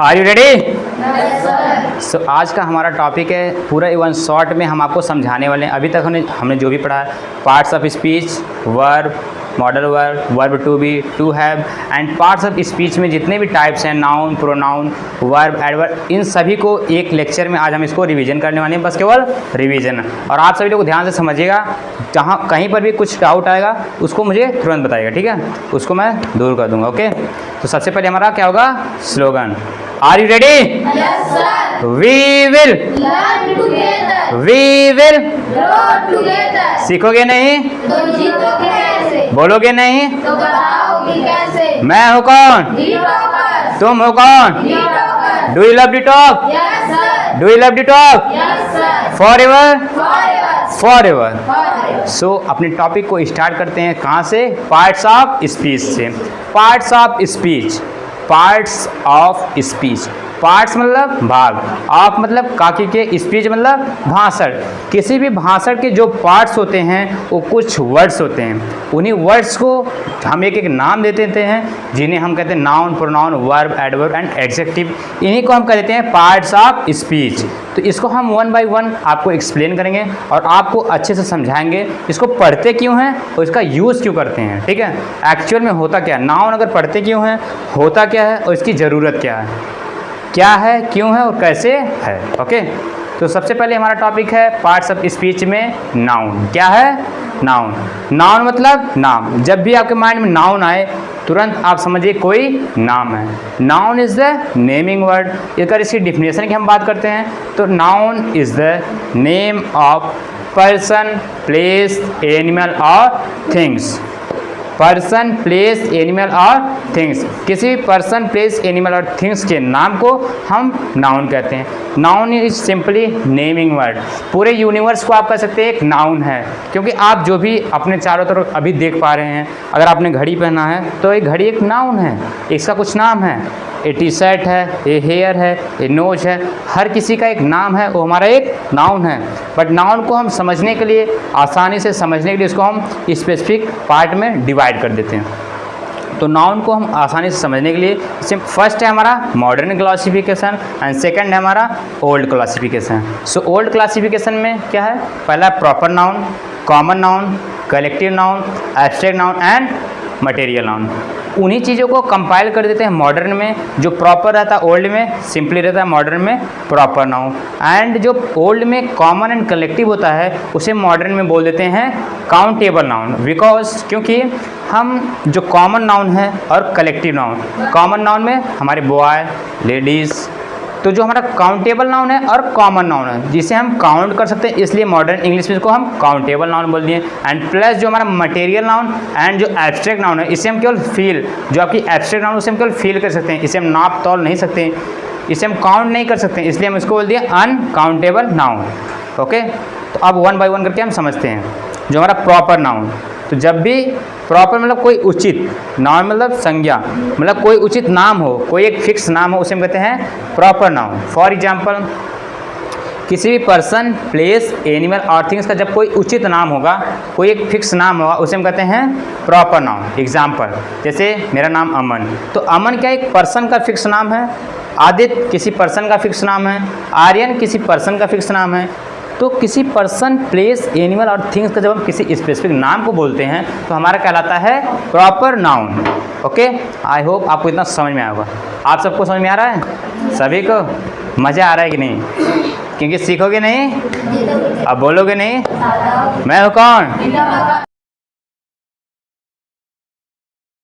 Are you ready? सो आज का हमारा टॉपिक है पूरा इवन शॉर्ट में हम आपको समझाने वाले हैं। अभी तक हमने जो भी पढ़ा है, parts of speech, verb, modal verb, verb to be, to have and parts of speech में जितने भी टाइप्स हैं, नाउन, प्रोनाउन, वर्ब, एडवर्ब, इन सभी को एक लेक्चर में आज हम इसको रिवीजन करने वाले हैं। बस केवल रिवीजन। और आप सभी लोग ध्यान से समझिएगा, जहाँ कहीं पर भी कुछ डाउट आएगा उसको मुझे तुरंत बताइएगा, ठीक है? उसको मैं दूर कर दूंगा। ओके, तो सबसे पहले हमारा क्या होगा? Slogan. Are you ready? Yes, sir. We will Learn together. We will Grow together. सीखोगे नहीं? तो जीतोगे कैसे? बोलोगे नहीं? तो बताओगे कैसे? मैं हूँ कौन? Talkers. तुम हो कौन? Talkers. Do you love to talk? Yes, sir. Do you love to talk? Yes, sir. Forever? Forever. Forever. Forever. So अपने टॉपिक को स्टार्ट करते हैं कहाँ से? पार्ट्स ऑफ स्पीच से। Parts of speech, parts of speech. पार्ट्स मतलब भाग, ऑफ मतलब काकी के, स्पीच मतलब भाषण। किसी भी भाषण के जो पार्ट्स होते हैं वो कुछ वर्ड्स होते हैं। उन्हीं वर्ड्स को हम एक एक नाम दे देते हैं, जिन्हें हम कहते हैं noun, pronoun, verb, adverb and adjective. इन्हीं को हम कह देते हैं पार्ट्स ऑफ स्पीच। तो इसको हम वन बाय वन आपको एक्सप्लेन करेंगे और आपको अच्छे से समझाएंगे इसको पढ़ते क्यों हैं और इसका यूज़ क्यों करते हैं, ठीक है? एक्चुअल में होता क्या है, नाउन अगर पढ़ते क्यों हैं, होता क्या है और इसकी ज़रूरत क्या है, क्यों है और कैसे है। ओके, तो सबसे पहले हमारा टॉपिक है पार्ट्स ऑफ स्पीच में नाउन। क्या है? नाउन। नाउन मतलब नाम। जब भी आपके माइंड में नाउन आए तुरंत आप समझिए कोई नाम है। Noun is the naming word. अगर इसकी डिफिनेशन की हम बात करते हैं तो noun is the name of person, place, animal और थिंग्स। पर्सन, प्लेस, एनिमल और थिंग्स। किसी पर्सन, प्लेस, एनिमल और थिंग्स के नाम को हम नाउन कहते हैं। Noun is simply naming word. पूरे यूनिवर्स को आप कह सकते हैं एक नाउन है, क्योंकि आप जो भी अपने चारों तरफ अभी देख पा रहे हैं, अगर आपने घड़ी पहना है तो एक घड़ी एक नाउन है, इसका कुछ नाम है। ए टी शर्ट है, ए हेयर है, ए नोज है, हर किसी का एक नाम है, वो हमारा एक नाउन है। बट नाउन को हम समझने के लिए, आसानी से समझने के लिए इसको हम स्पेसिफिक पार्ट में डिवाइड कर देते हैं। तो नाउन को हम आसानी से समझने के लिए फर्स्ट है हमारा मॉडर्न क्लासिफिकेशन एंड सेकंड है हमारा old classification. So old classification में क्या है? पहला proper noun, common noun, collective noun, abstract noun and material noun. उन्हीं चीज़ों को कंपाइल कर देते हैं मॉडर्न में। जो प्रॉपर रहता है ओल्ड में सिंपली रहता है, मॉडर्न में प्रॉपर नाउन। एंड जो ओल्ड में कॉमन एंड कलेक्टिव होता है उसे मॉडर्न में बोल देते हैं काउंटेबल नाउन। बिकॉज क्योंकि हम जो कॉमन नाउन है और कलेक्टिव नाउन, कॉमन नाउन में हमारे बॉय, लेडीज़, तो जो हमारा काउंटेबल नाउन है और कॉमन नाउन है जिसे हम काउंट कर सकते हैं, इसलिए मॉडर्न इंग्लिश में इसको हम काउंटेबल नाउन बोल दिए। एंड प्लस जो हमारा मटेरियल नाउन एंड जो एब्स्ट्रैक्ट नाउन है, इसे हम केवल फील, जो आपकी एब्स्ट्रैक्ट नाउन उसे हम केवल फील कर सकते हैं, इसे हम नाप तौल नहीं सकते, इसे हम काउंट नहीं कर सकते, इसलिए हम इसको बोल दिए अनकाउंटेबल नाउन। ओके, तो अब वन बाय वन करके हम समझते हैं। जो हमारा प्रॉपर नाउन, तो जब भी प्रॉपर मतलब कोई उचित, नाउन मतलब संज्ञा, मतलब कोई उचित नाम हो, कोई एक फिक्स नाम हो, उसे हम कहते हैं प्रॉपर नाउन। फॉर एग्जांपल, किसी भी पर्सन, प्लेस, एनिमल और थिंग्स का जब कोई उचित नाम होगा, कोई एक फिक्स नाम होगा, उसे हम कहते हैं प्रॉपर नाउन। एग्जांपल, जैसे मेरा नाम अमन, तो अमन क्या एक पर्सन का फिक्स नाम है, आदित्य किसी पर्सन का फिक्स नाम है, आर्यन किसी पर्सन का फिक्स नाम है। तो किसी पर्सन, प्लेस, एनिमल और थिंग्स का जब हम किसी स्पेसिफिक नाम को बोलते हैं तो हमारा कहलाता है proper noun. Okay, I hope आपको इतना समझ में आया होगा। आप सबको समझ में आ रहा है? सभी को मज़ा आ रहा है कि नहीं? क्योंकि सीखोगे नहीं, अब बोलोगे नहीं, मैं हूँ कौन?